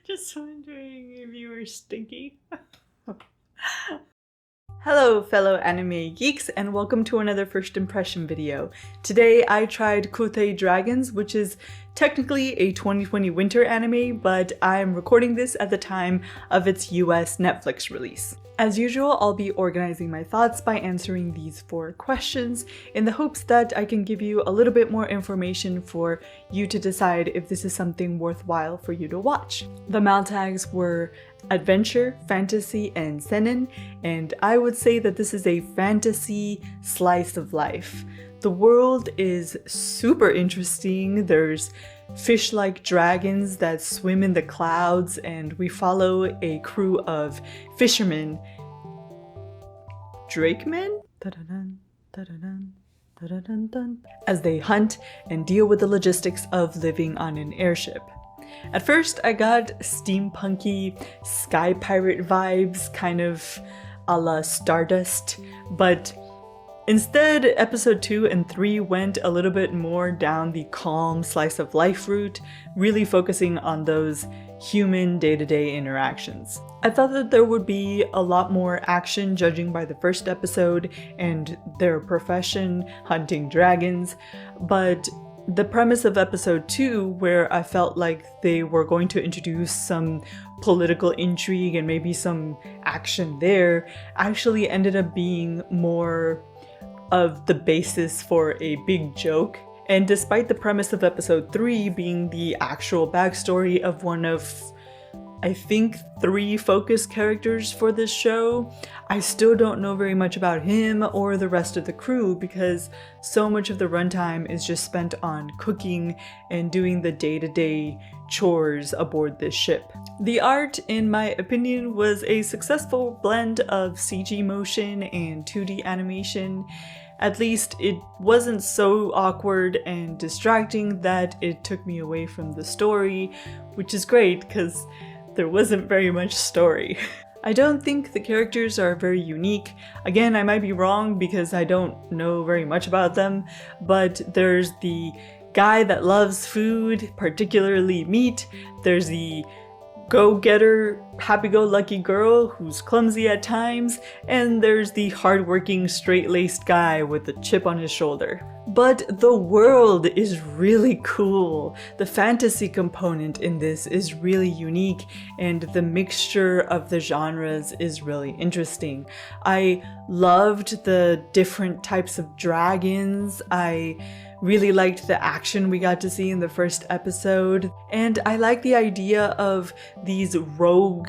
Just wondering if you were stinky. Hello fellow anime geeks and welcome to another first impression video. Today I tried KUUTEI Dragons, which is technically a 2020 winter anime, but I'm recording this at the time of its US Netflix release. As usual, I'll be organizing my thoughts by answering these 4 questions in the hopes that I can give you a little bit more information for you to decide if this is something worthwhile for you to watch. The mal tags were adventure, fantasy, and seinen, and I would say that this is a fantasy slice of life. The world is super interesting. There's fish-like dragons that swim in the clouds, and we follow a crew of fishermen. Drakemen? As they hunt and deal with the logistics of living on an airship. At first, I got steampunky sky pirate vibes, kind of a la Stardust, but instead, episode 2 and 3 went a little bit more down the calm slice of life route, really focusing on those human day-to-day interactions. I thought that there would be a lot more action judging by the first episode and their profession, hunting dragons, but the premise of episode 2, where I felt like they were going to introduce some political intrigue and maybe some action there, actually ended up being more of the basis for a big joke. And despite the premise of episode 3 being the actual backstory of one of, I think, 3 focus characters for this show, I still don't know very much about him or the rest of the crew because so much of the runtime is just spent on cooking and doing the day-to-day chores aboard this ship. The art, in my opinion, was a successful blend of CG motion and 2D animation. At least it wasn't so awkward and distracting that it took me away from the story, which is great because there wasn't very much story. I don't think the characters are very unique. Again, I might be wrong because I don't know very much about them, but there's the guy that loves food, particularly meat. There's the go-getter, happy-go-lucky girl who's clumsy at times, and there's the hardworking, straight-laced guy with a chip on his shoulder. But the world is really cool. The fantasy component in this is really unique, and the mixture of the genres is really interesting. I loved the different types of dragons. I really liked the action we got to see in the first episode, and I like the idea of these rogue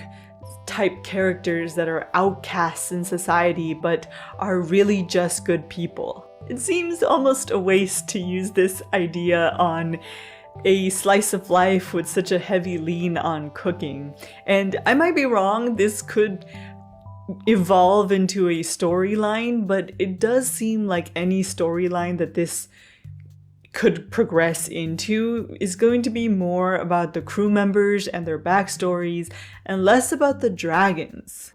type characters that are outcasts in society but are really just good people. It seems almost a waste to use this idea on a slice of life with such a heavy lean on cooking. And I might be wrong, this could evolve into a storyline, but it does seem like any storyline that this could progress into is going to be more about the crew members and their backstories and less about the dragons.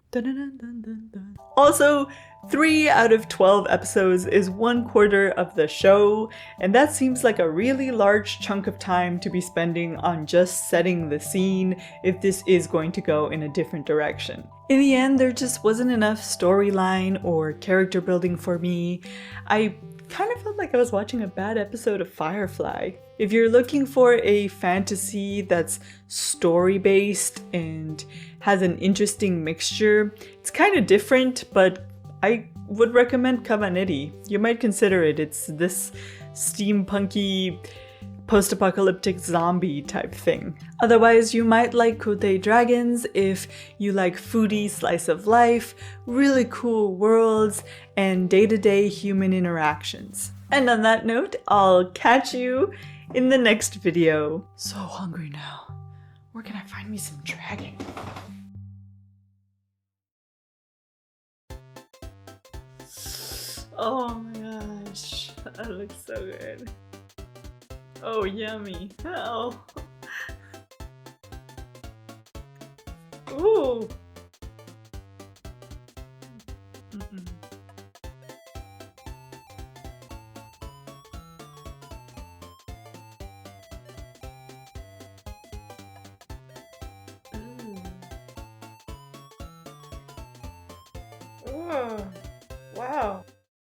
Also, 3 out of 12 episodes is 1/4 of the show, and that seems like a really large chunk of time to be spending on just setting the scene if this is going to go in a different direction. In the end, there just wasn't enough storyline or character building for me. I kind of felt like I was watching a bad episode of Firefly. If you're looking for a fantasy that's story-based and has an interesting mixture, it's kind of different, but I would recommend Kabaneri. You might consider it. It's this steampunky post-apocalyptic zombie type thing. Otherwise, you might like KUUTEI Dragons if you like foodie slice of life, really cool worlds, and day-to-day human interactions. And on that note, I'll catch you in the next video. So hungry now. Where can I find me some dragon? Oh my gosh, that looks so good. Oh, yummy. Oh. Ooh. Oh, wow.